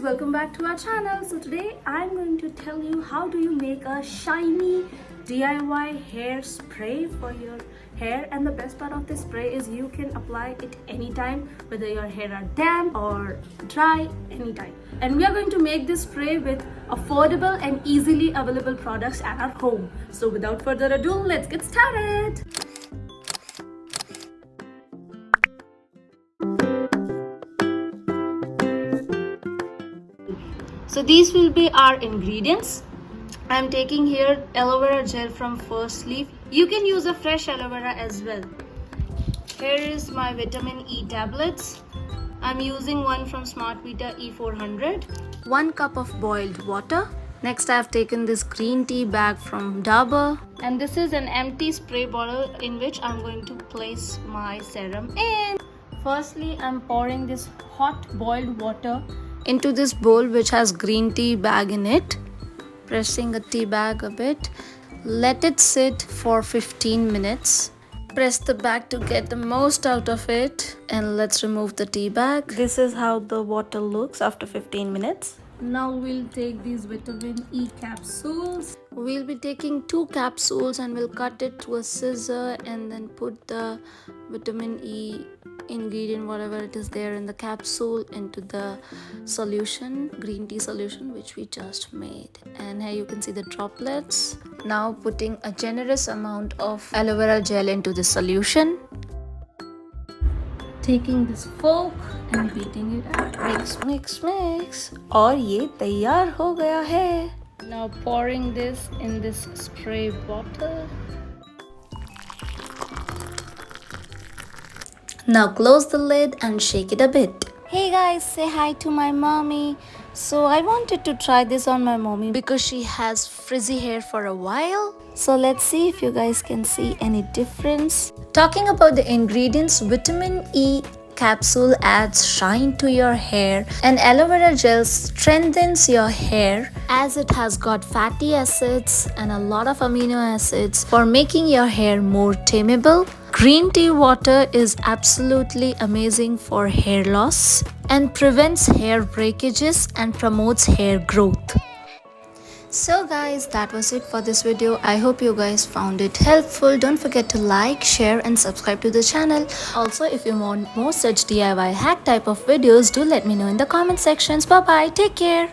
guys, welcome back to our channel. So today I'm going to tell you how do you make a shiny DIY hair spray for your hair. And the best part of this spray is you can apply it anytime, whether your hair are damp or dry, anytime. And we are going to make this spray with affordable and easily available products at our home. So without further ado, let's get started. So these will be our ingredients. I'm taking here aloe vera gel from First Leaf. You can use a fresh aloe vera as well. Here is my vitamin E tablets. I'm using one from Smart Vita E400. 1 cup of boiled water. Next, I've taken this green tea bag from Dabur. And this is an empty spray bottle in which I'm going to place my serum in. Firstly, I'm pouring this hot boiled water into this bowl which has green tea bag in it. Pressing a tea bag a bit. Let it sit for 15 minutes. Press the bag to get the most out of it, and let's remove the tea bag. This is how the water looks after 15 minutes. Now we'll take these vitamin E capsules. We'll be taking 2 capsules and we'll cut it to a scissor and then put the vitamin E ingredient, whatever it is there in the capsule, into the solution, green tea solution which we just made. And here you can see the droplets. Now putting a generous amount of aloe vera gel into the solution. Taking this fork and beating it out. Mix. और ये तैयार हो गया है. Now pouring this in this spray bottle. Now close the lid and shake it a bit. Hey guys, say hi to my mommy. So I wanted to try this on my mommy because she has frizzy hair for a while. So let's see if you guys can see any difference. Talking about the ingredients, vitamin E capsule adds shine to your hair, and aloe vera gel strengthens your hair as it has got fatty acids and a lot of amino acids for making your hair more tameable. Green tea water is absolutely amazing for hair loss and prevents hair breakages and promotes hair growth. So guys, that was it for this video. I hope you guys found it helpful. Don't forget to like, share and subscribe to the channel. Also, if you want more such DIY hack type of videos, do let me know in the comment sections. Bye bye, take care.